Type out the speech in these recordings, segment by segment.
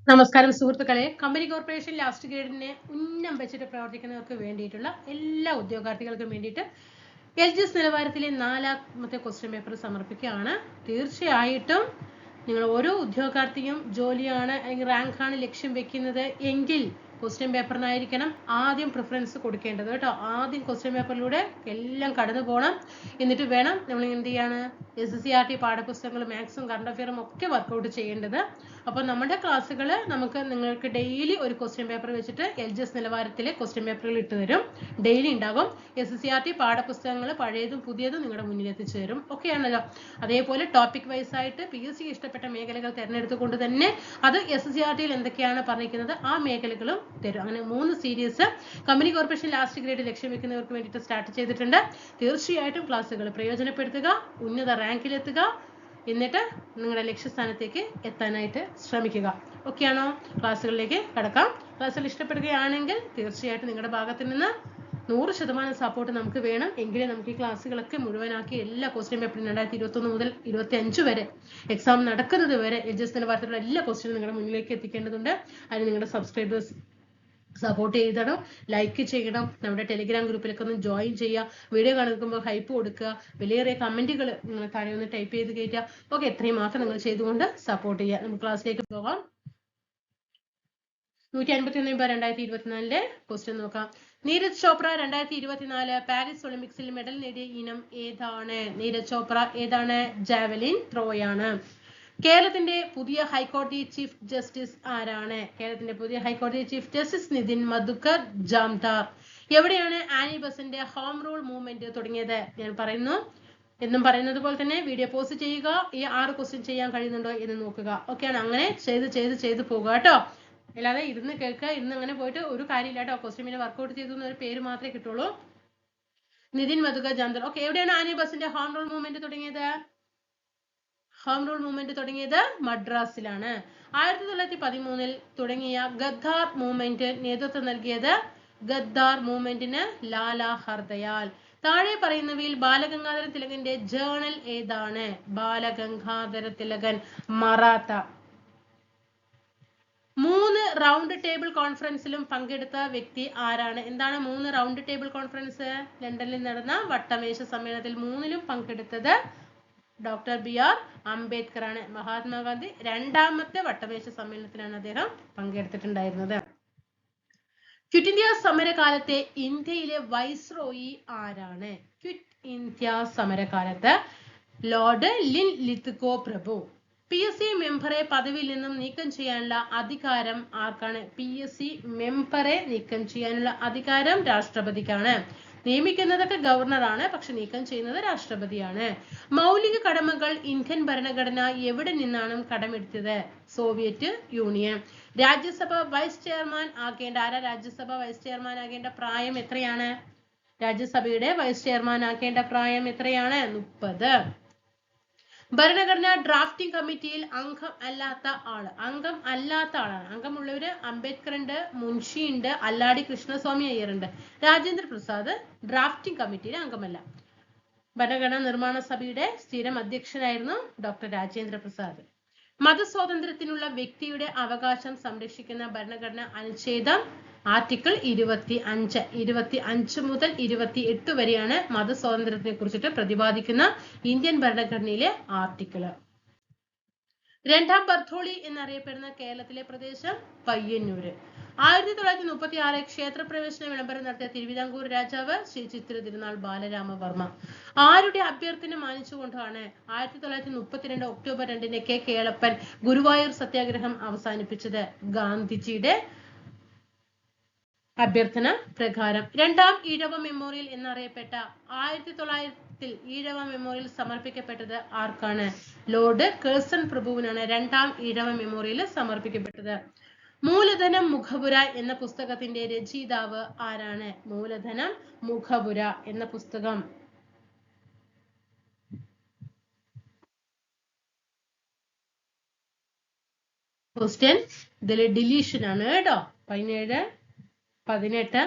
നമസ്കാരം സുഹൃത്തുക്കളെ, company corporation last ഗ്രേഡിനെ ഉന്നം വെച്ചിട്ട് പ്രവർത്തിക്കുന്നവർക്ക് വേണ്ടിയിട്ടുള്ള എല്ലാ ഉദ്യോഗാർത്ഥികൾക്കും വേണ്ടിയിട്ട് LGS നിലവാരത്തിലെ 4ാമത്തെ ക്വസ്റ്റ്യൻ പേപ്പർ സമർപ്പിക്കുകയാണ്. തീർച്ചയായിട്ടും നിങ്ങൾ ഓരോ ഉദ്യോഗാർത്ഥിയും ജോലിയാണ് അല്ലെങ്കിൽ റാങ്കാണ് ലക്ഷ്യം വെക്കുന്നത് എങ്കിൽ ക്വസ്റ്റ്യൻ പേപ്പറിനായിരിക്കണം ആദ്യം പ്രിഫറൻസ് കൊടുക്കേണ്ടത് കേട്ടോ. ആദ്യം ക്വസ്റ്റ്യൻ പേപ്പറിലൂടെ എല്ലാം കടന്നു പോകണം. എന്നിട്ട് വേണം നമ്മൾ എന്ത് ചെയ്യാണ് SSCRT പാഠപുസ്തകങ്ങളും മാത്സും കറണ്ട് അഫെയറും ഒക്കെ വർക്കൗട്ട് ചെയ്യേണ്ടത്. അപ്പോൾ നമ്മുടെ ക്ലാസ്സുകൾ നിങ്ങൾക്ക് ഡെയിലി ഒരു ക്വസ്റ്റ്യൻ പേപ്പർ വെച്ചിട്ട് LGS നിലവാരത്തിലെ ക്വസ്റ്റ്യൻ പേപ്പറുകൾ ഇട്ട് തരും. ഡെയിലി ഉണ്ടാകും. SSCRT പാഠപുസ്തകങ്ങൾ പഴയതും പുതിയതും നിങ്ങളുടെ മുന്നിൽ എത്തിച്ചു തരും. ഓക്കെ ആണല്ലോ. അതേപോലെ ടോപ്പിക് വൈസ് ആയിട്ട് PSC ഇഷ്ടപ്പെട്ട മേഖലകൾ തിരഞ്ഞെടുത്തുകൊണ്ട് തന്നെ അത് SSCRTയിൽ എന്തൊക്കെയാണ് പറഞ്ഞിരിക്കുന്നത് ആ മേഖലകളും തരും. അങ്ങനെ 3 series company corporation last grade ലക്ഷ്യം വെക്കുന്നവർക്ക് വേണ്ടിയിട്ട് സ്റ്റാർട്ട് ചെയ്തിട്ടുണ്ട്. തീർച്ചയായിട്ടും ക്ലാസ്സുകൾ പ്രയോജനപ്പെടുത്തുക, ഉന്നത റാങ്കിലെത്തുക, എന്നിട്ട് നിങ്ങളുടെ ലക്ഷ്യസ്ഥാനത്തേക്ക് എത്താനായിട്ട് ശ്രമിക്കുക. ഓക്കെ ആണോ? ക്ലാസ്സുകളിലേക്ക് കടക്കാം. ക്ലാസ്സുകൾ ഇഷ്ടപ്പെടുകയാണെങ്കിൽ തീർച്ചയായിട്ടും നിങ്ങളുടെ ഭാഗത്ത് നിന്ന് 100% സപ്പോർട്ട് നമുക്ക് വേണം. എങ്കിലും നമുക്ക് ഈ ക്ലാസ്സുകളൊക്കെ മുഴുവനാക്കി എല്ലാ ക്വസ്റ്റ്യൻ പേപ്പറും 2021 മുതൽ 25 വരെ എക്സാം നടക്കുന്നത് വരെ LGS നിലവാരത്തിലുള്ള എല്ലാ ക്വസ്റ്റ്യനും നിങ്ങളുടെ മുന്നിലേക്ക് എത്തിക്കേണ്ടതുണ്ട്. അതിന് നിങ്ങളുടെ സബ്സ്ക്രൈബേഴ്സ് സപ്പോർട്ട് ചെയ്തണം, ലൈക്ക് ചെയ്യണം, നമ്മുടെ ടെലിഗ്രാം ഗ്രൂപ്പിലൊക്കെ ഒന്ന് ജോയിൻ ചെയ്യുക, വീഡിയോ കാണിക്കുമ്പോൾ ഹൈപ്പ് കൊടുക്കുക, വിലയേറിയ കമന്റുകൾ നിങ്ങൾ താഴെ ഒന്ന് ടൈപ്പ് ചെയ്ത് കയറ്റുക. ഓക്കെ, എത്രയും മാത്രം നിങ്ങൾ ചെയ്തുകൊണ്ട് സപ്പോർട്ട് ചെയ്യുക. നമുക്ക് ക്ലാസ്സിലേക്ക് പോകാം. 151/2024 ക്വസ്റ്റ്യൻ നോക്കാം. നീരജ് ചോപ്ര 2024 പാരീസ് ഒളിമ്പിക്സിൽ മെഡൽ നേടിയ ഇനം ഏതാണ്? നീരജ് ചോപ്ര ഏതാണ്? ജാവലിൻ ത്രോയാണ്. കേരളത്തിന്റെ പുതിയ ഹൈക്കോടതി ചീഫ് ജസ്റ്റിസ് ആരാണ്? കേരളത്തിന്റെ പുതിയ ഹൈക്കോടതി ചീഫ് ജസ്റ്റിസ് നിതിൻ മധുക്കർ ജാംദാർ. എവിടെയാണ് ആനി ബസന്റെ ഹോം റൂൾ മൂവ്മെന്റ് തുടങ്ങിയത്? ഞാൻ പറയുന്നു എന്നും പറയുന്നത് പോലെ തന്നെ വീഡിയോ പോസ്റ്റ് ചെയ്യുക. ഈ 6 ക്വസ്റ്റ്യൻ ചെയ്യാൻ കഴിയുന്നുണ്ടോ എന്ന് നോക്കുക. ഓക്കെയാണ്. അങ്ങനെ ചെയ്ത് പോകുക കേട്ടോ. അല്ലാതെ ഇരുന്ന് കേൾക്കുക, ഇന്ന് അങ്ങനെ പോയിട്ട് ഒരു കാര്യമില്ല കേട്ടോ. ക്വസ്റ്റ്യൻ പിന്നെ വർക്ക്ഔട്ട് ചെയ്തു എന്നൊരു പേര് മാത്രമേ കിട്ടുള്ളൂ. നിതിൻ മധുക്കർ ജാംദാർ. ഓക്കെ, എവിടെയാണ് ആനി ബസന്റെ ഹോം റൂൾ മൂവ്മെന്റ് തുടങ്ങിയത്? ഹോം റൂൾ മൂവ്മെന്റ് തുടങ്ങിയത് മദ്രാസിലാണ്. 1913 തുടങ്ങിയ ഗദ്ദാർ മൂവ്മെന്റ് നേതൃത്വം നൽകിയത് ഗദ്ദാർ മൂവ്മെന്റിന് ലാലാ ഹർദയാൽ. താഴെ പറയുന്നവയിൽ ബാലഗംഗാധര തിലകന്റെ ജേണൽ ഏതാണ്? ബാലഗംഗാധര തിലകൻ മറാത്ത. 3 റൗണ്ട് ടേബിൾ കോൺഫറൻസിലും പങ്കെടുത്ത വ്യക്തി ആരാണ്? എന്താണ് 3 റൗണ്ട് ടേബിൾ കോൺഫറൻസ്? ലണ്ടനിൽ നടന്ന വട്ടമേശ സമ്മേളനത്തിൽ 3ലും പങ്കെടുത്തത് ഡോക്ടർ BR അംബേദ്കർ ആണ്. മഹാത്മാഗാന്ധി 2ാമത്തെ വട്ടമേശ സമ്മേളനത്തിലാണ് അദ്ദേഹം പങ്കെടുത്തിട്ടുണ്ടായിരുന്നത്. ക്വിറ്റ് ഇന്ത്യ സമരകാലത്തെ ഇന്ത്യയിലെ വൈസ്രോയി ആരാണ്? ക്വിറ്റ് ഇന്ത്യ സമരകാലത്ത് ലോർഡ് ലിൻലിത്ഗോ പ്രഭു. PSC മെമ്പറെ പദവിയിൽ നിന്നും നീക്കം ചെയ്യാനുള്ള അധികാരം ആർക്കാണ്? PSC മെമ്പറെ നീക്കം ചെയ്യാനുള്ള അധികാരം രാഷ്ട്രപതിക്കാണ്. നിയമിക്കുന്നതൊക്കെ ഗവർണറാണ്, പക്ഷെ നീക്കം ചെയ്യുന്നത് രാഷ്ട്രപതിയാണ്. മൗലിക കടമകൾ ഇന്ത്യൻ ഭരണഘടന എവിടെ നിന്നാണ് കടമെടുത്തത്? Soviet union. Rajya Sabha vice chairman ആകേണ്ട രാജ്യസഭ വൈസ് ചെയർമാൻ ആകേണ്ട പ്രായം എത്രയാണ്? രാജ്യസഭയുടെ വൈസ് ചെയർമാൻ ആക്കേണ്ട പ്രായം എത്രയാണ്? 30. ഭരണഘടനാ ഡ്രാഫ്റ്റിംഗ് കമ്മിറ്റിയിൽ അംഗം അല്ലാത്ത ആളാണ്. അംഗമുള്ളവര് അംബേദ്കർ ഉണ്ട്, മുൻഷി ഉണ്ട്, അല്ലാടി കൃഷ്ണസ്വാമി അയ്യർ ഉണ്ട്. രാജേന്ദ്ര പ്രസാദ് ഡ്രാഫ്റ്റിംഗ് കമ്മിറ്റിയിലെ അംഗമല്ല. ഭരണഘടനാ നിർമ്മാണ സഭയുടെ സ്ഥിരം അധ്യക്ഷനായിരുന്നു ഡോക്ടർ രാജേന്ദ്ര പ്രസാദ്. മതസ്വാതന്ത്ര്യത്തിനുള്ള വ്യക്തിയുടെ അവകാശം സംരക്ഷിക്കുന്ന ഭരണഘടന അനുച്ഛേദം ആർട്ടിക്കിൾ 25 മുതൽ 28 വരെയാണ് മതസ്വാതന്ത്ര്യത്തിനെ കുറിച്ചിട്ട് പ്രതിപാദിക്കുന്ന ഇന്ത്യൻ ഭരണഘടനയിലെ ആർട്ടിക്കിൾ. 2ാം ബർത്തോളി എന്നറിയപ്പെടുന്ന കേരളത്തിലെ പ്രദേശം പയ്യന്നൂര്. 1936 ക്ഷേത്രപ്രവേശന വിളംബരം നടത്തിയ തിരുവിതാംകൂർ രാജാവ് ശ്രീ ചിത്തിര തിരുനാൾ ബാലരാമവർമ്മ. ആരുടെ അഭ്യർത്ഥന മാനിച്ചുകൊണ്ടാണ് 1932 ഒക്ടോബർ 2 കെ കേളപ്പൻ ഗുരുവായൂർ സത്യാഗ്രഹം അവസാനിപ്പിച്ചത്? ഗാന്ധിജിയുടെ അഭ്യർത്ഥന പ്രകാരം. 2ാം ഈഴവ മെമ്മോറിയൽ എന്നറിയപ്പെട്ട 1900 ഈഴവ മെമ്മോറിയൽ സമർപ്പിക്കപ്പെട്ടത് ആർക്കാണ്? ലോർഡ് കേഴ്സൺ പ്രഭുവിനാണ് 2ാം ഈഴവ മെമ്മോറിയൽ സമർപ്പിക്കപ്പെട്ടത്. മൂലധനം മുഖപുര എന്ന പുസ്തകത്തിന്റെ രചയിതാവ് ആരാണ്? മൂലധനം മുഖപുര എന്ന പുസ്തകം ക്വസ്റ്റ്യൻ ഇതില് ഡിലീഷൻ ആണ് കേട്ടോ. 17, 18,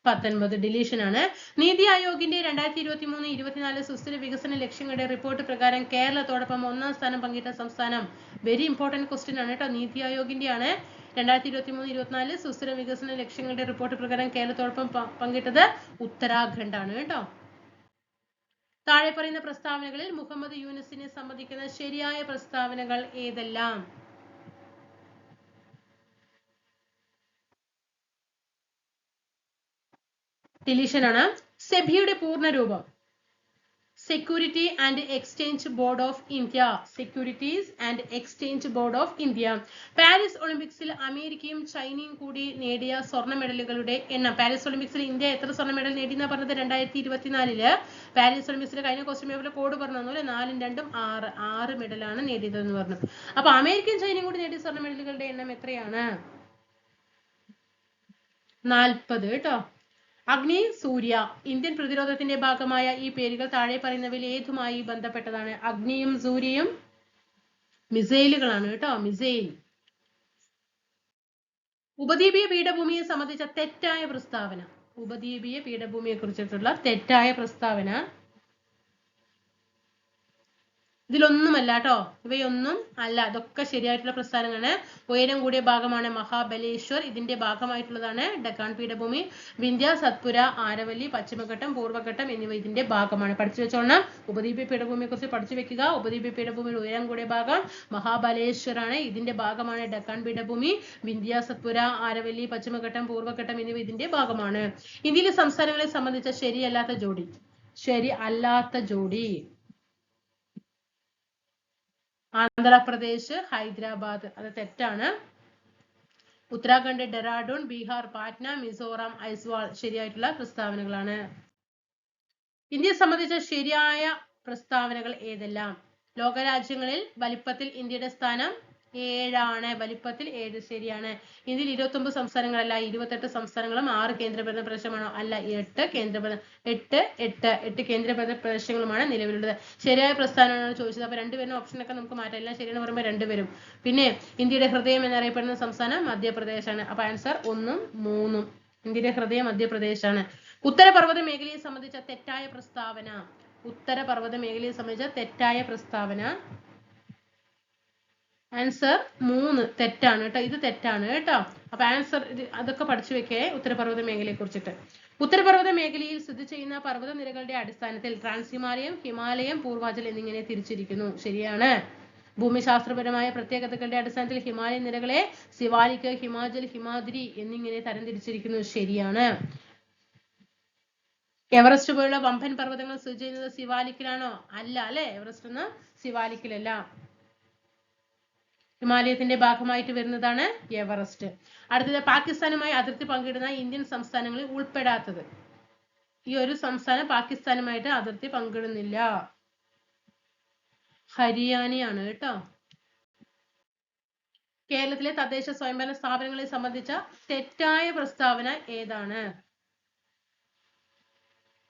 19 ഡിലീഷൻ ആണ്. നീതി ആയോഗിന്റെ 2023-24 സുസ്ഥിര വികസന ലക്ഷ്യങ്ങളുടെ റിപ്പോർട്ട് പ്രകാരം കേരളത്തോടൊപ്പം 1ാം സ്ഥാനം പങ്കിട്ട സംസ്ഥാനം. വെരി ഇമ്പോർട്ടന്റ് ക്വസ്റ്റ്യൻ ആണ് കേട്ടോ. നീതി ആയോഗിന്റെ ആണ് 2023-24 സുസ്ഥിര വികസന ലക്ഷ്യങ്ങളുടെ റിപ്പോർട്ട് പ്രകാരം കേരളത്തോടൊപ്പം പങ്കിട്ടത് ഉത്തരാഖണ്ഡ് ആണ് കേട്ടോ. താഴെ പറയുന്ന പ്രസ്താവനകളിൽ മുഹമ്മദ് യൂനുസിനെ സംബന്ധിക്കുന്ന ശരിയായ പ്രസ്താവനകൾ ഏതെല്ലാം? ഡിലീഷൻ ആണ്. സെബിയുടെ പൂർണ്ണ രൂപം security and exchange board of India. Securities and exchange board of India. Paris ഒളിമ്പിക്സിൽ അമേരിക്കയും ചൈനയും കൂടി നേടിയ സ്വർണ്ണ മെഡലുകളുടെ എണ്ണം. പാരീസ് ഒളിമ്പിക്സിൽ ഇന്ത്യ എത്ര സ്വർണ്ണ മെഡൽ നേടിയെന്നാ പറഞ്ഞത്? 2024 പാരീസ് ഒളിമ്പിക്സിലെ കഴിഞ്ഞ ക്വസ്റ്റ്യൻ പേപ്പറിൽ കോഡ് പറഞ്ഞു 4ഉം 2ഉം 6 മെഡലാണ് നേടിയതെന്ന് പറഞ്ഞു. അപ്പൊ അമേരിക്കയും ചൈനയും കൂടി നേടിയ സ്വർണ്ണ മെഡലുകളുടെ എണ്ണം എത്രയാണ്? 40 കേട്ടോ. അഗ്നി, സൂര്യ. ഇന്ത്യൻ പ്രതിരോധത്തിന്റെ ഭാഗമായ ഈ പേരുകൾ താഴെ പറയുന്നവയിൽ ഏതുമായി ബന്ധപ്പെട്ടതാണ്? അഗ്നിയും സൂര്യയും മിസൈലുകളാണ് കേട്ടോ. മിസൈൽ. ഉപദ്വീപീയ പീഠഭൂമിയെ സംബന്ധിച്ച തെറ്റായ പ്രസ്താവന. ഉപദ്വീപീയ പീഠഭൂമിയെ കുറിച്ചിട്ടുള്ള തെറ്റായ പ്രസ്താവന. ഇതിലൊന്നുമല്ല കേട്ടോ. ഇവയൊന്നും അല്ല. ഇതൊക്കെ ശരിയായിട്ടുള്ള പ്രസ്ഥാനങ്ങളാണ്. ഉയരം കൂടിയ ഭാഗമാണ് മഹാബലേശ്വർ. ഇതിന്റെ ഭാഗമായിട്ടുള്ളതാണ് ഡക്കാൻ പീഠഭൂമി. വിന്ധ്യ, സത്പുര, ആരവല്ലി, പശ്ചിമഘട്ടം, പൂർവ്വഘട്ടം എന്നിവ ഇതിന്റെ ഭാഗമാണ്. പഠിച്ചു വെച്ചോണം. ഉപദ്വീപീയ പീഠഭൂമിയെ കുറിച്ച് പഠിച്ചു വെക്കുക. ഉപദ്വീപീയ പീഠഭൂമിയുടെ ഉയരം കൂടിയ ഭാഗം മഹാബലേശ്വർ ആണ്. ഇതിന്റെ ഭാഗമാണ് ഡക്കാൻ പീഠഭൂമി. വിന്ധ്യ, സത്പുര, ആരവല്ലി, പശ്ചിമഘട്ടം, പൂർവ്വഘട്ടം എന്നിവ ഇതിന്റെ ഭാഗമാണ്. ഇന്ത്യയിലെ സംസ്ഥാനങ്ങളെ സംബന്ധിച്ച ശരിയല്ലാത്ത ജോഡി. ശരി അല്ലാത്ത ജോഡി. ആന്ധ്രാപ്രദേശ്, ഹൈദരാബാദ്. അത് തെറ്റാണ്. ഉത്തരാഖണ്ഡ്, ഡെറാഡൂൺ, ബീഹാർ, പാറ്റ്ന, മിസോറാം, ഐസ്വാൾ ശരിയായിട്ടുള്ള പ്രസ്താവനകളാണ്. ഇന്ത്യയെ സംബന്ധിച്ച ശരിയായ പ്രസ്താവനകൾ ഏതെല്ലാം? ലോകരാജ്യങ്ങളിൽ വലിപ്പത്തിൽ ഇന്ത്യയുടെ സ്ഥാനം 7 വലിപ്പത്തിൽ 7 ശരിയാണ്. ഇന്ത്യയിൽ 29 സംസ്ഥാനങ്ങളല്ല, 28 സംസ്ഥാനങ്ങളും 6 കേന്ദ്രഭരണ പ്രദേശമാണോ? അല്ല, 8 കേന്ദ്രഭരണ പ്രദേശങ്ങളുമാണ് നിലവിലുള്ളത്. ശരിയായ പ്രസ്താവനയാണ് ചോദിച്ചത്. അപ്പൊ രണ്ടുപേരും ഓപ്ഷനൊക്കെ നമുക്ക് മാറ്റാം. എല്ലാം ശരിയെന്ന് പറയുമ്പോൾ രണ്ടുപേരും. പിന്നെ ഇന്ത്യയുടെ ഹൃദയം എന്നറിയപ്പെടുന്ന സംസ്ഥാനം മധ്യപ്രദേശാണ്. അപ്പൊ ആൻസർ 1ഉം 3ഉം. ഇന്ത്യയുടെ ഹൃദയം മധ്യപ്രദേശാണ്. ഉത്തരപർവ്വത മേഖലയെ സംബന്ധിച്ച തെറ്റായ പ്രസ്താവന. ഉത്തരപർവ്വത മേഖലയെ സംബന്ധിച്ച തെറ്റായ പ്രസ്താവന. ആൻസർ 3 തെറ്റാണ് കേട്ടോ. ഇത് തെറ്റാണ് കേട്ടോ. അപ്പൊ ആൻസർ അതൊക്കെ പഠിച്ചു വെക്കേ ഉത്തരപർവ്വത മേഖലയെ കുറിച്ചിട്ട്. ഉത്തരപർവ്വത മേഖലയിൽ സ്ഥിതി ചെയ്യുന്ന പർവ്വത നിരകളുടെ അടിസ്ഥാനത്തിൽ ട്രാൻസ് ഹിമാലയം, ഹിമാലയം, പൂർവാചൽ എന്നിങ്ങനെ തിരിച്ചിരിക്കുന്നു. ശരിയാണ്. ഭൂമിശാസ്ത്രപരമായ പ്രത്യേകതകളുടെ അടിസ്ഥാനത്തിൽ ഹിമാലയൻ നിരകളെ സിവാലിക്, ഹിമാചൽ, ഹിമാദ്രി എന്നിങ്ങനെ തരംതിരിച്ചിരിക്കുന്നു. ശരിയാണ്. എവറസ്റ്റ് പോലുള്ള വമ്പൻ പർവ്വതങ്ങൾ സ്ഥിതി ചെയ്യുന്നത് സിവാലിക്കിലാണോ? അല്ല അല്ലെ, എവറസ്റ്റ് ഒന്നും സിവാലിക്കിലല്ല. ഹിമാലയത്തിന്റെ ഭാഗമായിട്ട് വരുന്നതാണ് എവറസ്റ്റ്. അടുത്തത് പാകിസ്ഥാനുമായി അതിർത്തി പങ്കിടുന്ന ഇന്ത്യൻ സംസ്ഥാനങ്ങളിൽ ഉൾപ്പെടാത്തത്. ഈ ഒരു സംസ്ഥാനം പാകിസ്ഥാനുമായിട്ട് അതിർത്തി പങ്കിടുന്നില്ല. ഹരിയാനയാണ് കേട്ടോ. കേരളത്തിലെ തദ്ദേശ സ്വയംഭരണ സ്ഥാപനങ്ങളെ സംബന്ധിച്ച തെറ്റായ പ്രസ്താവന ഏതാണ്?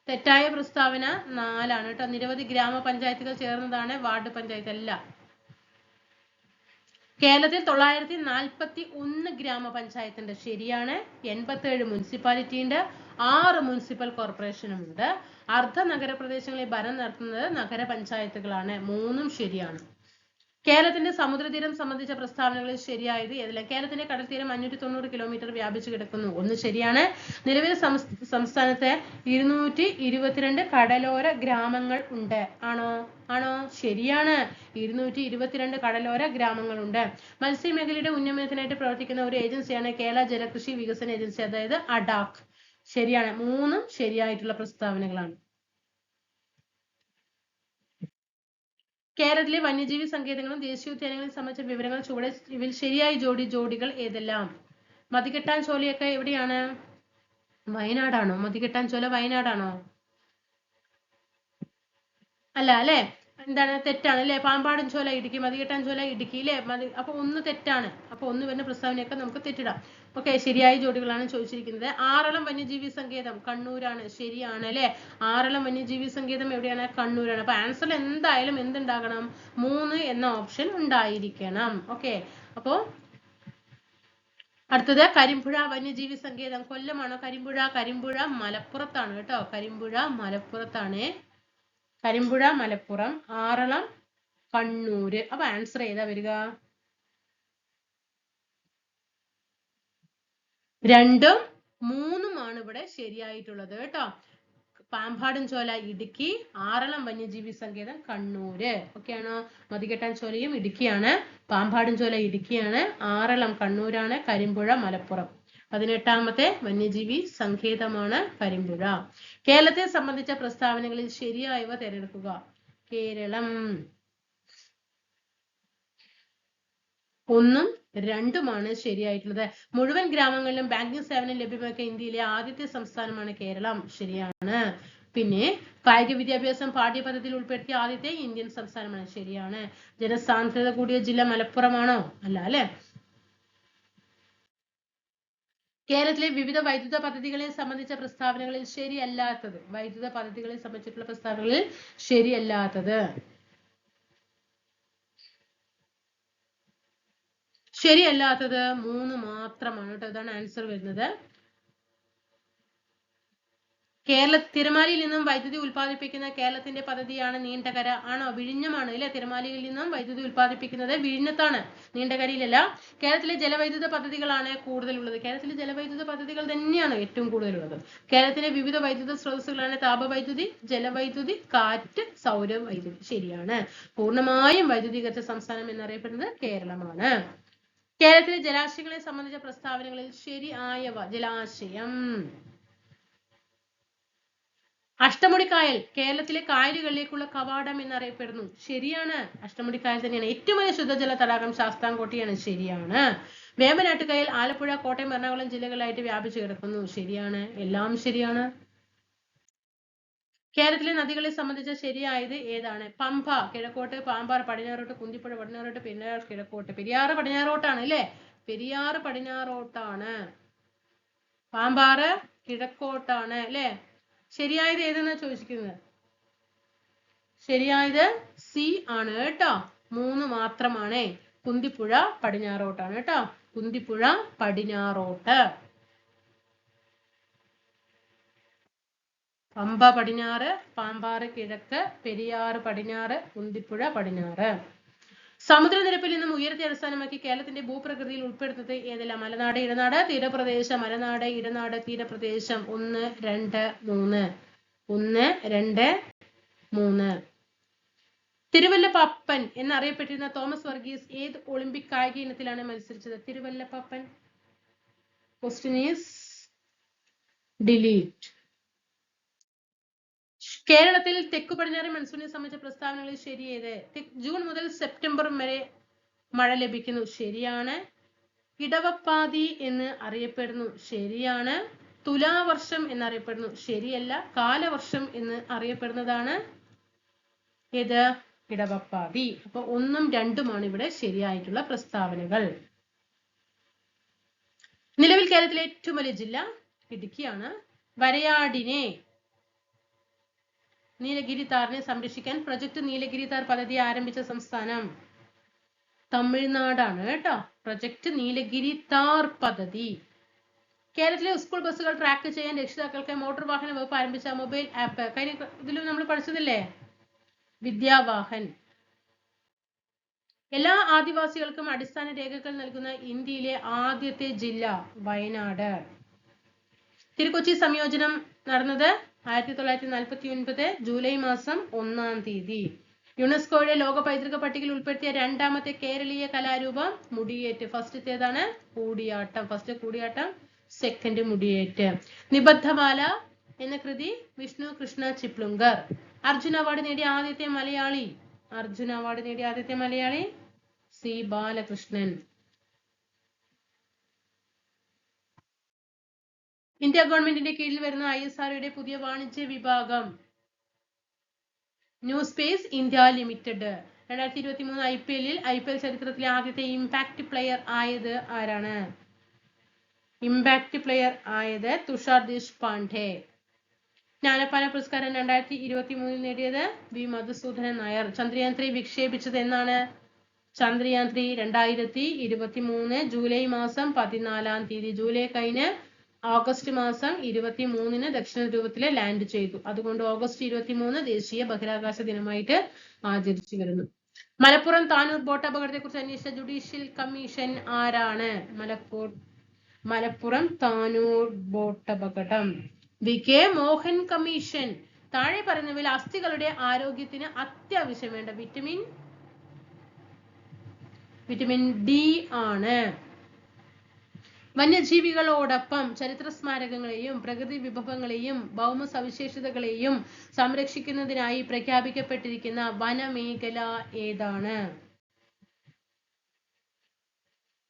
തെറ്റായ പ്രസ്താവന 4 കേട്ടോ. നിരവധി ഗ്രാമപഞ്ചായത്തുകൾ ചേർന്നതാണ് വാർഡ് പഞ്ചായത്ത് അല്ല. കേരളത്തിൽ 941 ഗ്രാമപഞ്ചായത്ത് ഉണ്ട്. ശരിയാണ്. 87 മുനിസിപ്പാലിറ്റി ഉണ്ട്. 6 മുനിസിപ്പൽ കോർപ്പറേഷനും ഉണ്ട്. അർദ്ധ നഗരപ്രദേശങ്ങളിൽ ഭരണം നടത്തുന്നത് നഗരപഞ്ചായത്തുകളാണ്. 3ഉം ശരിയാണ്. കേരളത്തിന്റെ സമുദ്രതീരം സംബന്ധിച്ച പ്രസ്താവനകളിൽ ശരിയായത് ഏതെല്ലാം? കേരളത്തിന്റെ കടൽത്തീരം 590 കിലോമീറ്റർ വ്യാപിച്ചു കിടക്കുന്നു. 1 ശരിയാണ്. നിലവിൽ സംസ്ഥാനത്ത് 222 കടലോര ഗ്രാമങ്ങൾ ഉണ്ട്. ആണോ? ശരിയാണ്. 222 കടലോര ഗ്രാമങ്ങളുണ്ട്. മത്സ്യമേഖലയുടെ ഉന്നമനത്തിനായിട്ട് പ്രവർത്തിക്കുന്ന ഒരു ഏജൻസിയാണ് കേരള ജലകൃഷി വികസന ഏജൻസി, അതായത് അഡാക്ക്. ശരിയാണ്. 3ഉം ശരിയായിട്ടുള്ള പ്രസ്താവനകളാണ്. കേരളത്തിലെ വന്യജീവി സങ്കേതങ്ങളും ദേശീയോദ്യാനങ്ങളും സംബന്ധിച്ച വിവരങ്ങൾ ചുവടെ ഇവയിൽ ശരിയായ ജോഡികൾ ഏതെല്ലാം? മതികെട്ടാൻ ചോലയൊക്കെ എവിടെയാണ്? വയനാടാണോ? മതികെട്ടാൻ ചോല വയനാടാണോ? അല്ല അല്ലെ, എന്താണ്? തെറ്റാണ് അല്ലെ. പാമ്പാടും ചോല ഇടുക്കി, മതികെട്ടാൻ ചോല ഇടുക്കി അല്ലെ. അപ്പൊ 1 തെറ്റാണ്. അപ്പൊ 1 വരുന്ന പ്രസ്താവനയൊക്കെ നമുക്ക് തെറ്റിടാം. ഓക്കെ, ശരിയായ ജോഡികളാണ് ചോദിച്ചിരിക്കുന്നത്. ആറളം വന്യജീവി സങ്കേതം കണ്ണൂരാണ്. ശരിയാണ് അല്ലെ. ആറളം വന്യജീവി സങ്കേതം എവിടെയാണ്? കണ്ണൂരാണ്. അപ്പൊ ആൻസറിൽ എന്തായാലും എന്തുണ്ടാകണം? 3 എന്ന ഓപ്ഷൻ ഉണ്ടായിരിക്കണം. ഓക്കെ, അപ്പോ അടുത്തത് കരിമ്പുഴ വന്യജീവി സങ്കേതം കൊല്ലമാണോ? കരിമ്പുഴ കരിമ്പുഴ മലപ്പുറത്താണ് കേട്ടോ. കരിമ്പുഴ മലപ്പുറത്താണ്. കരിമ്പുഴ മലപ്പുറം. ആറളം കണ്ണൂര്. അപ്പൊ ആൻസർ ഏതാ വരിക? 2ഉം 3ഉമാണ് ഇവിടെ ശരിയായിട്ടുള്ളത് കേട്ടോ. പാമ്പാടും ചോല ഇടുക്കി, ആറളം വന്യജീവി സങ്കേതം കണ്ണൂര്. ഓക്കെയാണോ? മതികെട്ടാൻ ചോലയും ഇടുക്കിയാണ്, പാമ്പാടും ചോല ഇടുക്കിയാണ്, ആറളം കണ്ണൂരാണ്, കരിമ്പുഴ മലപ്പുറം. 18ാമത്തെ വന്യജീവി സങ്കേതമാണ് കരിമ്പുഴ. കേരളത്തെ സംബന്ധിച്ച പ്രസ്താവനകളിൽ ശരിയായവ തിരഞ്ഞെടുക്കുക. കേരളം 1ഉം 2ഉമാണ് ശരിയായിട്ടുള്ളത്. മുഴുവൻ ഗ്രാമങ്ങളിലും ബാങ്കിംഗ് സേവനം ലഭ്യമാക്കിയ ഇന്ത്യയിലെ ആദ്യത്തെ സംസ്ഥാനമാണ് കേരളം. ശരിയാണ്. പിന്നെ കായിക വിദ്യാഭ്യാസം പാഠ്യപദ്ധതിയിൽ ഉൾപ്പെടുത്തിയ ആദ്യത്തെ ഇന്ത്യൻ സംസ്ഥാനമാണ്. ശരിയാണ്. ജനസാന്ദ്രത കൂടിയ ജില്ല മലപ്പുറമാണോ? അല്ല അല്ലെ. കേരളത്തിലെ വിവിധ വൈദ്യുത പദ്ധതികളെ സംബന്ധിച്ച പ്രസ്താവനകളിൽ ശരിയല്ലാത്തത്. വൈദ്യുത പദ്ധതികളെ സംബന്ധിച്ചിട്ടുള്ള പ്രസ്താവനകളിൽ ശരിയല്ലാത്തത്. ശരിയല്ലാത്തത് 3 മാത്രമാണ് കേട്ടോ. ഇതാണ് ആൻസർ വരുന്നത്. തിരമാലയിൽ നിന്നും വൈദ്യുതി ഉൽപ്പാദിപ്പിക്കുന്ന കേരളത്തിന്റെ പദ്ധതിയാണ് നീണ്ടകര. ആണോ? വിഴിഞ്ഞമാണ് അല്ലെ. തിരമാലയിൽ നിന്നും വൈദ്യുതി ഉൽപ്പാദിപ്പിക്കുന്നത് വിഴിഞ്ഞത്താണ്, നീണ്ടകരയിലല്ല. കേരളത്തിലെ ജലവൈദ്യുത പദ്ധതികളാണ് കൂടുതലുള്ളത്. കേരളത്തിലെ ജലവൈദ്യുത പദ്ധതികൾ തന്നെയാണ് ഏറ്റവും കൂടുതലുള്ളത്. കേരളത്തിലെ വിവിധ വൈദ്യുത സ്രോതസ്സുകളാണ് താപവൈദ്യുതി, ജലവൈദ്യുതി, കാറ്റ്, സൗരവൈദ്യുതി. ശരിയാണ്. പൂർണ്ണമായും വൈദ്യുതീകരിച്ച സംസ്ഥാനം എന്നറിയപ്പെടുന്നത് കേരളമാണ്. കേരളത്തിലെ ജലാശയങ്ങളെ സംബന്ധിച്ച പ്രസ്താവനകളിൽ ശരിയായവ. ജലാശയം അഷ്ടമുടിക്കായൽ കേരളത്തിലെ കായലുകളിലേക്കുള്ള കവാടം എന്നറിയപ്പെടുന്നു. ശരിയാണ്. അഷ്ടമുടിക്കായൽ തന്നെയാണ്. ഏറ്റവും വലിയ ശുദ്ധജല തടാകം ശാസ്താംകോട്ടയാണ്. ശരിയാണ്. വേമ്പനാട്ടുകായൽ ആലപ്പുഴ, കോട്ടയം, എറണാകുളം ജില്ലകളായിട്ട് വ്യാപിച്ചു കിടക്കുന്നു. ശരിയാണ്. എല്ലാം ശരിയാണ്. കേരളത്തിലെ നദികളെ സംബന്ധിച്ച ശരിയായത് ഏതാണ്? പമ്പ കിഴക്കോട്ട്, പാമ്പാർ പടിഞ്ഞാറോട്ട്, കുന്തിപ്പുഴ പടിഞ്ഞാറോട്ട്, പെരിയാർ കിഴക്കോട്ട്. പെരിയാറ് പടിഞ്ഞാറോട്ടാണ് അല്ലെ. പെരിയാറ് പടിഞ്ഞാറോട്ടാണ്, പാമ്പാറ് കിഴക്കോട്ടാണ് അല്ലെ. ശരിയായത് ഏതെന്നാ ചോദിക്കുന്നത്? ശരിയായത് സി ആണ് കേട്ടോ. 3 മാത്രമാണ്. കുന്തിപ്പുഴ പടിഞ്ഞാറോട്ടാണ് കേട്ടോ. കുന്തിപ്പുഴ പടിഞ്ഞാറോട്ട്. പമ്പ പടിഞ്ഞാറ്, പാമ്പാറ് കിഴക്ക്, പെരിയാറ് പടിഞ്ഞാറ്, കുന്തിപ്പുഴ പടിഞ്ഞാറ്. സമുദ്രനിരപ്പിൽ നിന്നും ഉയരത്തെ അടിസ്ഥാനമാക്കി കേരളത്തിന്റെ ഭൂപ്രകൃതിയിൽ ഉൾപ്പെടുത്തുന്നത് ഏതെല്ലാം? മലനാട്, ഇടനാട്, തീരപ്രദേശം. മലനാട്, ഇടനാട്, തീരപ്രദേശം. 1, 2, 3. 1, 2, 3. തിരുവല്ലപ്പപ്പൻ എന്നറിയപ്പെട്ടിരുന്ന തോമസ് വർഗീസ് ഏത് ഒളിമ്പിക് കായിക ഇനത്തിലാണ് മത്സരിച്ചത്? തിരുവല്ലപ്പപ്പൻ. Question is delete. കേരളത്തിൽ തെക്കു പടിഞ്ഞാറൻ മൺസൂണിനെ സംബന്ധിച്ച പ്രസ്താവനകളിൽ ശരിയേത്? ജൂൺ മുതൽ സെപ്റ്റംബർ വരെ മഴ ലഭിക്കുന്നു. ശരിയാണ്. ഇടവപ്പാതി എന്ന് അറിയപ്പെടുന്നു. ശരിയാണ്. തുലാവർഷം എന്നറിയപ്പെടുന്നു. ശരിയല്ല. കാലവർഷം എന്ന് അറിയപ്പെടുന്നതാണ് ഏത്? ഇടവപ്പാതി. അപ്പൊ 1ഉം 2ഉമാണ് ഇവിടെ ശരിയായിട്ടുള്ള പ്രസ്താവനകൾ. നിലവിൽ കേരളത്തിലെ ഏറ്റവും വലിയ ജില്ല ഇടുക്കിയാണ്. വരയാടിനെ, നീലഗിരി താറിനെ സംരക്ഷിക്കാൻ പ്രൊജക്ട് നീലഗിരി താർ പദ്ധതി ആരംഭിച്ച സംസ്ഥാനം തമിഴ്നാടാണ് കേട്ടോ. പ്രൊജക്ട് നീലഗിരി താർ പദ്ധതി. കേരളത്തിലെ സ്കൂൾ ബസ്സുകൾ ട്രാക്ക് ചെയ്യാൻ രക്ഷിതാക്കൾക്ക് മോട്ടോർ വാഹന വകുപ്പ് ആരംഭിച്ച മൊബൈൽ ആപ്പ്. ഇതിലും നമ്മൾ പഠിച്ചതല്ലേ, വിദ്യാവാഹൻ. എല്ലാ ആദിവാസികൾക്കും അടിസ്ഥാന രേഖകൾ നൽകുന്ന ഇന്ത്യയിലെ ആദ്യത്തെ ജില്ല വയനാട്. തിരുക്കൊച്ചി സംയോജനം നടന്നത് 1949 ജൂലൈ മാസം 1-ാം തീയതി. യുനെസ്കോയുടെ ലോക പൈതൃക പട്ടികയിൽ ഉൾപ്പെടുത്തിയ 2ാമത്തെ കേരളീയ കലാരൂപം മുടിയേറ്റ്. ഫസ്റ്റത്തേതാണ്? കൂടിയാട്ടം. First Koodiyattam, second Mudiyett. നിബദ്ധമാല എന്ന കൃതി വിഷ്ണു കൃഷ്ണ ചിപ്ലുങ്കർ. അർജുന അവാർഡ് നേടിയ ആദ്യത്തെ മലയാളി. അർജുന അവാർഡ് നേടിയ ആദ്യത്തെ മലയാളി സി ബാലകൃഷ്ണൻ. ഇന്ത്യ ഗവൺമെന്റിന്റെ കീഴിൽ വരുന്ന ISROയുടെ പുതിയ വാണിജ്യ വിഭാഗം new space India limited. 2023 IPL ചരിത്രത്തിലെ ആദ്യത്തെ ഇമ്പാക്ട് പ്ലെയർ ആയത് ആരാണ്? ഇമ്പാക്ട് പ്ലെയർ ആയത് തുഷാർ ദേശ്പാണ്ഡെ. ജ്ഞാനപ്പാന പുരസ്കാരം 2023 നേടിയത് വി മധുസൂദനൻ നായർ. ചന്ദ്രയാൻ 3 വിക്ഷേപിച്ചത് എന്നാണ്? ചന്ദ്രയാൻ 3 2023 ജൂലൈ മാസം 14 ജൂലൈ കഴിഞ്ഞ് ഓഗസ്റ്റ് മാസം 23 ദക്ഷിണ ധ്രുവത്തില് ലാൻഡ് ചെയ്തു. അതുകൊണ്ട് ഓഗസ്റ്റ് 23 ദേശീയ ബഹിരാകാശ ദിനമായിട്ട് ആചരിച്ചു വരുന്നു. മലപ്പുറം താനൂർ ബോട്ട് അപകടത്തെ കുറിച്ച് അന്വേഷിച്ച ജുഡീഷ്യൽ കമ്മീഷൻ ആരാണ്? മലപ്പുറം താനൂർ ബോട്ട് അപകടം വി.കെ. മോഹൻ കമ്മീഷൻ. താഴെ പറയുന്നവയിൽ അസ്ഥികളുടെ ആരോഗ്യത്തിന് അത്യാവശ്യം വേണ്ട വിറ്റമിൻ ഡി ആണ്. വന്യജീവികളോടൊപ്പം ചരിത്ര സ്മാരകങ്ങളെയും പ്രകൃതി വിഭവങ്ങളെയും ഭൗമ സവിശേഷതകളെയും സംരക്ഷിക്കുന്നതിനായി പ്രഖ്യാപിക്കപ്പെട്ടിരിക്കുന്ന വനമേഖല ഏതാണ്?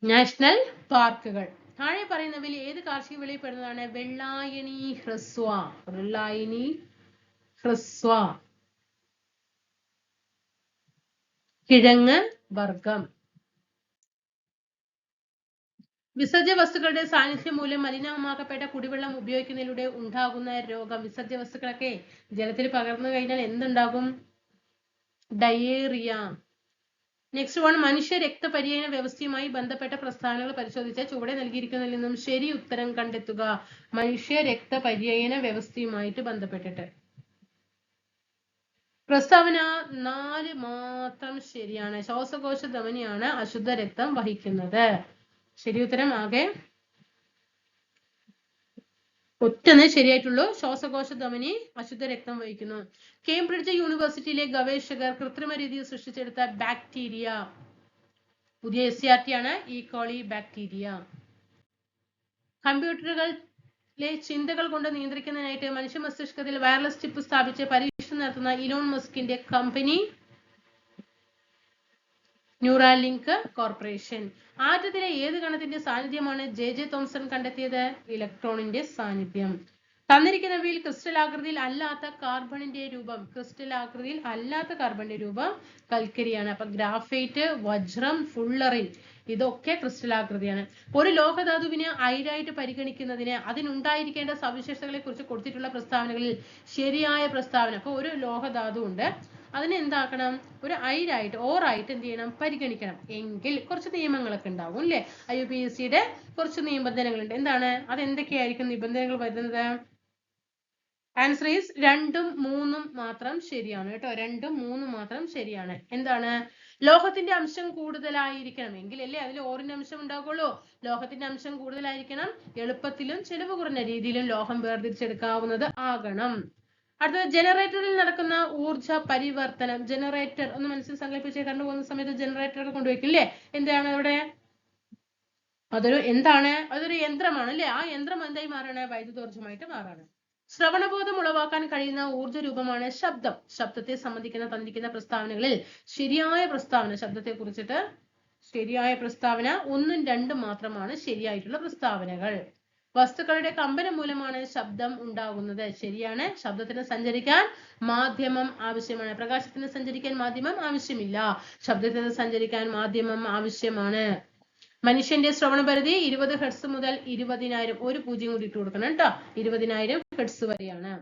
നാഷണൽ പാർക്കുകൾ. താഴെ പറയുന്നവയിൽ ഏത് കാർഷിക വിളയിൽ പെടുന്നതാണ്? വെള്ളായണി ഹ്രസ്വ കിഴങ്ങ് വർഗം. വിസർജ്യ വസ്തുക്കളുടെ സാന്നിധ്യം മൂലം മലിനമാക്കപ്പെട്ട കുടിവെള്ളം ഉപയോഗിക്കുന്നതിലൂടെ ഉണ്ടാകുന്ന രോഗം. വിസർജ്യ വസ്തുക്കളൊക്കെ ജലത്തിൽ പകർന്നു കഴിഞ്ഞാൽ എന്തുണ്ടാകും? ഡയേറിയ. നെക്സ്റ്റ് വൺ, മനുഷ്യ രക്തപര്യന വ്യവസ്ഥയുമായി ബന്ധപ്പെട്ട പ്രസ്താവനകൾ പരിശോധിച്ച ചുവടെ നൽകിയിരിക്കുന്നതിൽ നിന്നും ശരി ഉത്തരം കണ്ടെത്തുക. മനുഷ്യ രക്തപര്യന വ്യവസ്ഥയുമായിട്ട് ബന്ധപ്പെട്ടിട്ട് പ്രസ്താവന 4 മാത്രം ശരിയാണ്. ശ്വാസകോശ ധമനിയാണ് അശുദ്ധ രക്തം വഹിക്കുന്നത്. ശരി ഉത്തരം ആകെ ഒറ്റന്നേ ശരിയായിട്ടുള്ളൂ. ശ്വാസകോശ ധമനി അശുദ്ധ രക്തം വഹിക്കുന്നു. കേംബ്രിഡ്ജ് യൂണിവേഴ്സിറ്റിയിലെ ഗവേഷകർ കൃത്രിമ രീതിയിൽ സൃഷ്ടിച്ചെടുത്ത ബാക്ടീരിയ. പുതിയ SCRT ആണ് ഈകോളി ബാക്ടീരിയ. കമ്പ്യൂട്ടറുകളിലെ ചിന്തകൾ കൊണ്ട് നിയന്ത്രിക്കുന്നതിനായിട്ട് മനുഷ്യ മസ്തിഷ്കത്തിൽ വയർലെസ് ചിപ്പ് സ്ഥാപിച്ച് പരീക്ഷണം നടത്തുന്ന ഇലോൺ മസ്കിന്റെ കമ്പനി ന്യൂറാലിങ്ക് കോർപ്പറേഷൻ. ആറ്റത്തിലെ ഏത് കണത്തിന്റെ സാന്നിധ്യമാണ് ജെ തോംസൺ കണ്ടെത്തിയത്? ഇലക്ട്രോണിന്റെ സാന്നിധ്യം. തന്നിരിക്കുന്നവയിൽ ക്രിസ്റ്റൽ ആകൃതിയിൽ അല്ലാത്ത കാർബണിന്റെ രൂപം കൽക്കരിയാണ്. അപ്പൊ ഗ്രാഫൈറ്റ്, വജ്രം, ഫുള്ളറിൻ ഇതൊക്കെ ക്രിസ്റ്റൽ ആകൃതിയാണ്. ഒരു ലോഹധാതുവിനെ അയിരായിട്ട് പരിഗണിക്കുന്നതിന് അതിനുണ്ടായിരിക്കേണ്ട സവിശേഷതകളെ കുറിച്ച് കൊടുത്തിട്ടുള്ള പ്രസ്താവനകളിൽ ശരിയായ പ്രസ്താവന. അപ്പൊ ഒരു ലോഹധാതു ഉണ്ട്, അതിനെ എന്താക്കണം? ഒരു അയിരായിട്ട് ഓറായിട്ട് എന്ത് ചെയ്യണം? പരിഗണിക്കണം. എങ്കിൽ കുറച്ച് നിയമങ്ങളൊക്കെ ഉണ്ടാവും അല്ലെ? IUPACയുടെ കുറച്ച് നിബന്ധനകളുണ്ട്. എന്താണ് അത്? എന്തൊക്കെയായിരിക്കും നിബന്ധനകൾ വരുന്നത്? ആൻസർ ഈസ് 2ഉം 3ഉം മാത്രം ശരിയാണ് കേട്ടോ. 2ഉം 3ഉം മാത്രം ശരിയാണ്. എന്താണ്? ലോഹത്തിന്റെ അംശം കൂടുതലായിരിക്കണം എങ്കിലല്ലേ അതിൽ ഓറിന്റെ അംശം ഉണ്ടാകുള്ളൂ. ലോഹത്തിന്റെ അംശം കൂടുതലായിരിക്കണം. എളുപ്പത്തിലും ചെലവ് കുറഞ്ഞ രീതിയിലും ലോഹം വേർതിരിച്ചെടുക്കാവുന്നത് ആകണം. അടുത്തത്, ജനറേറ്ററിൽ നടക്കുന്ന ഊർജ പരിവർത്തനം. ജനറേറ്റർ ഒന്ന് മനസ്സിൽ സങ്കല്പിച്ച് കണ്ടുപോകുന്ന സമയത്ത് ജനറേറ്റർ കൊണ്ടുവയ്ക്കില്ലേ? എന്താണ് അവിടെ? അതൊരു യന്ത്രമാണ് അല്ലെ? ആ യന്ത്രം എന്തായി മാറാണ്? വൈദ്യുതോർജ്ജമായിട്ട് മാറാണ്. ശ്രവണബോധം ഉളവാക്കാൻ കഴിയുന്ന ഊർജ്ജ രൂപമാണ് ശബ്ദം. ശബ്ദത്തെ സംബന്ധിക്കുന്ന തന്നിരിക്കുന്ന പ്രസ്താവനകളിൽ ശരിയായ പ്രസ്താവന, ശബ്ദത്തെ കുറിച്ചിട്ട് ശരിയായ പ്രസ്താവന 1ഉം 2ഉം മാത്രമാണ് ശരിയായിട്ടുള്ള പ്രസ്താവനകൾ. വസ്തുക്കളുടെ കമ്പനം മൂലമാണ് ശബ്ദം ഉണ്ടാകുന്നത്. ശരിയാണ്. ശബ്ദത്തിന് സഞ്ചരിക്കാൻ മാധ്യമം ആവശ്യമാണ്. പ്രകാശത്തിന് സഞ്ചരിക്കാൻ മാധ്യമം ആവശ്യമില്ല. ശബ്ദത്തിന് സഞ്ചരിക്കാൻ മാധ്യമം ആവശ്യമാണ്. മനുഷ്യന്റെ ശ്രവണപരിധി 20 ഹെർട്സ് മുതൽ 20,000, ഒരു 0 കൂടി ഇട്ട് കൊടുക്കണം കേട്ടോ, 20,000 ഹെർട്സ് വരെയാണ്.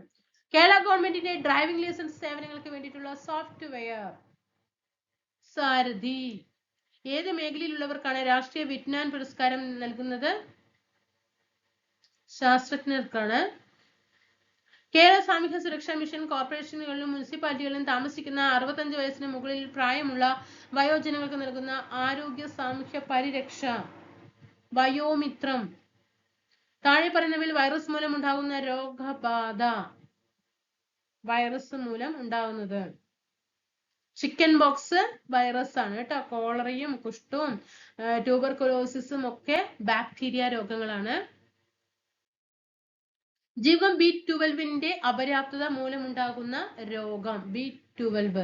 കേരള ഗവൺമെന്റിന്റെ ഡ്രൈവിംഗ് ലൈസൻസ് സേവനങ്ങൾക്ക് വേണ്ടിയിട്ടുള്ള സോഫ്റ്റ്വെയർ സാരഥി. ഏത് മേഖലയിലുള്ളവർക്കാണ് രാഷ്ട്രീയ വിജ്ഞാൻ പുരസ്കാരം നൽകുന്നത്? ശാസ്ത്രജ്ഞർക്കാണ്. കേരള സാമൂഹ്യ സുരക്ഷാ മിഷൻ കോർപ്പറേഷനുകളിലും മുനിസിപ്പാലിറ്റികളിലും താമസിക്കുന്ന 65 വയസ്സിന് മുകളിൽ പ്രായമുള്ള വയോജനങ്ങൾക്ക് നൽകുന്ന ആരോഗ്യ സാമൂഹ്യ പരിരക്ഷ വയോമിത്രം. താഴെ പറയുന്നവയിൽ വൈറസ് മൂലം ഉണ്ടാകുന്ന രോഗബാധ. വൈറസ് മൂലം ഉണ്ടാകുന്നത് ചിക്കൻ ബോക്സ് വൈറസ് ആണ് കേട്ടോ. കോളറയും കുഷ്ഠവും ട്യൂബർകുലോസിസും ഒക്കെ ബാക്ടീരിയ രോഗങ്ങളാണ്. ജീവകം B12 അപര്യാപ്തത മൂലമുണ്ടാകുന്ന രോഗം B12.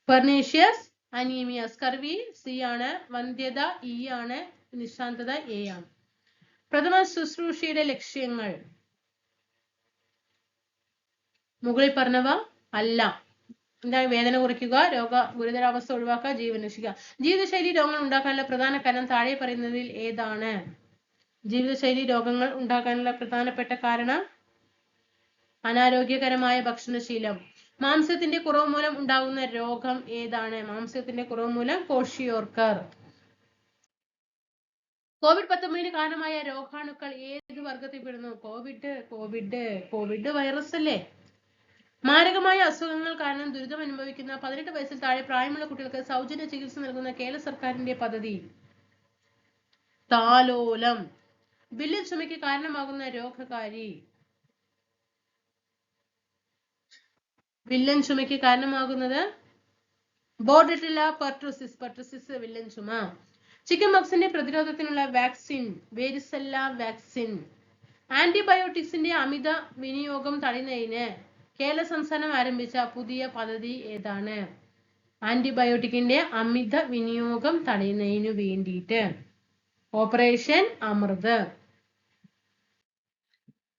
Pernicious anaemia. Scurvy C ആണ്. വന്ധ്യത E ആണ്. നിശാന്തത A ആണ്. പ്രഥമ ശുശ്രൂഷയുടെ ലക്ഷ്യങ്ങൾ മുകളിൽ പറഞ്ഞവ അല്ല. എന്താണ്? വേദന കുറയ്ക്കുക, ഗുരുതരാവസ്ഥ ഒഴിവാക്കുക, ജീവൻ രക്ഷിക്കുക. ജീവിതശൈലി രോഗങ്ങൾ ഉണ്ടാക്കാനുള്ള പ്രധാന കാരണം താഴെ പറയുന്നതിൽ ഏതാണ്? ജീവിതശൈലി രോഗങ്ങൾ ഉണ്ടാകാനുള്ള പ്രധാനപ്പെട്ട കാരണം അനാരോഗ്യകരമായ ഭക്ഷണശീലം. മാംസ്യത്തിന്റെ കുറവ് മൂലം ഉണ്ടാകുന്ന രോഗം ഏതാണ്? മാംസ്യത്തിന്റെ കുറവ് മൂലം കോഷിയോർക്കർ. COVID-19 കാരണമായ രോഗാണുക്കൾ ഏത് വർഗത്തിൽപ്പെടുന്നു? കോവിഡ് വൈറസ് അല്ലേ? മാരകമായ അസുഖങ്ങൾ കാരണം ദുരിതം അനുഭവിക്കുന്ന 18 വയസ്സിൽ താഴെ പ്രായമുള്ള കുട്ടികൾക്ക് സൗജന്യ ചികിത്സ നൽകുന്ന കേരള സർക്കാരിന്റെ പദ്ധതി താലോലം. വില്ലൻ ചുമയ്ക്ക് കാരണമാകുന്ന രോഗകാരി. വില്ലൻ ചുമയ്ക്ക് കാരണമാകുന്നത് ബോർഡറ്റില്ല പെർട്ടുസിസ് വില്ലൻ ചുമ. ചിക്കൻ പോക്സിന്റെ പ്രതിരോധത്തിനുള്ള വാക്സിൻ വേരിസെല്ല വാക്സിൻ. ആന്റിബയോട്ടിക്സിന്റെ അമിത വിനിയോഗം തടയുന്നതിന് കേരള സംസ്ഥാനം ആരംഭിച്ച പുതിയ പദ്ധതി ഏതാണ്? ആന്റിബയോട്ടിക്കിന്റെ അമിത വിനിയോഗം തടയുന്നതിനു വേണ്ടിയിട്ട് ഓപ്പറേഷൻ അമൃത്.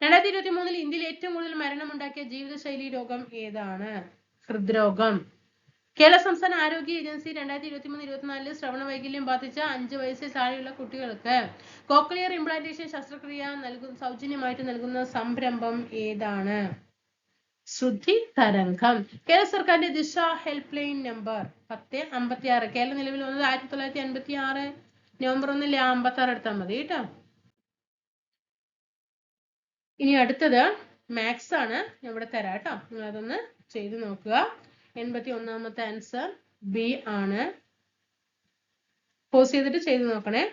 2023 ഇന്ത്യയിൽ ഏറ്റവും കൂടുതൽ മരണമുണ്ടാക്കിയ ജീവിതശൈലി രോഗം ഏതാണ്? ഹൃദ്രോഗം. കേരള സംസ്ഥാന ആരോഗ്യ ഏജൻസി 2023-24 ശ്രവണ വൈകല്യം ബാധിച്ച 5 വയസ്സിൽ താഴെയുള്ള കുട്ടികൾക്ക് കോക്ലിയർ ഇംപ്ലാന്റേഷൻ ശസ്ത്രക്രിയ സൗജന്യമായിട്ട് നൽകുന്ന സംരംഭം ഏതാണ്? ശ്രുതി തരംഗം. കേരള സർക്കാരിന്റെ ദിശ ഹെൽപ്പ് ലൈൻ നമ്പർ 1056. കേരളം നിലവിൽ വന്നത് 1956 നവംബർ 1 56 എടുത്താൽ മതി കേട്ടോ. ഇനി അടുത്തത് മാത്സ് ആണ്. ഞാൻ ഇവിടെ തരാം കേട്ടോ, നിങ്ങൾ അതൊന്ന് ചെയ്ത് നോക്കുക. 81ാമത്തെ ആൻസർ ബി ആണ്. പോസ് ചെയ്തിട്ട് ചെയ്ത് നോക്കണേ.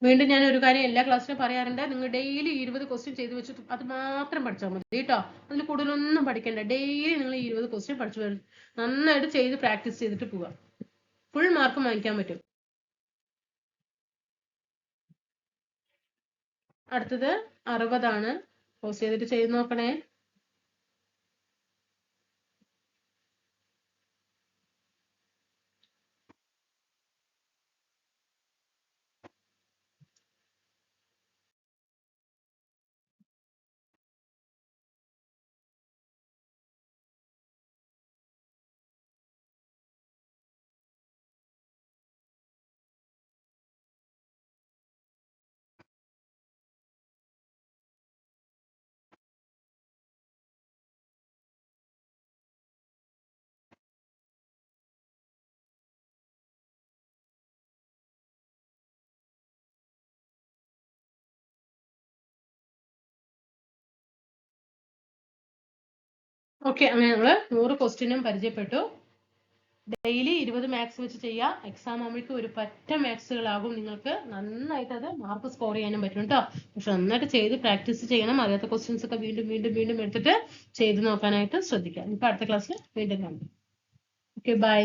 വീണ്ടും ഞാൻ ഒരു കാര്യം എല്ലാ ക്ലാസ്സിലും പറയാറുണ്ട്, നിങ്ങൾ ഡെയിലി 20 ക്വസ്റ്റ്യൻ ചെയ്ത് വെച്ചിട്ട് അത് മാത്രം പഠിച്ചാൽ മതി കേട്ടോ. അതിൽ കൂടുതലൊന്നും പഠിക്കണ്ട. ഡെയിലി നിങ്ങൾ 20 ക്വസ്റ്റ്യൻ പഠിച്ചു വരും. നന്നായിട്ട് ചെയ്ത് പ്രാക്ടീസ് ചെയ്തിട്ട് പോവാം. ഫുൾ മാർക്ക് വാങ്ങിക്കാൻ പറ്റും. അടുത്തത് 60 ആണ്. പോസ് ചെയ്തിട്ട് ചെയ്ത് നോക്കണേ. ഓക്കെ, അങ്ങനെ നമ്മൾ 100 ക്വസ്റ്റ്യനും പരിചയപ്പെട്ടു. ഡെയിലി 20 മാത്സ് വെച്ച് ചെയ്യുക. എക്സാം ആകുമ്പോഴേക്കും ഒരു പറ്റ മാത്സുകളാകും. നിങ്ങൾക്ക് നന്നായിട്ട് അത് മാർക്ക് സ്കോർ ചെയ്യാനും പറ്റും കേട്ടോ. പക്ഷെ നന്നായിട്ട് ചെയ്ത് പ്രാക്ടീസ് ചെയ്യണം. അറിയാത്ത ക്വസ്റ്റ്യൻസ് ഒക്കെ വീണ്ടും എടുത്തിട്ട് ചെയ്ത് നോക്കാനായിട്ട് ശ്രദ്ധിക്കാം. ഇപ്പൊ അടുത്ത ക്ലാസ്സിൽ വീണ്ടും കാണാം. Okay, by.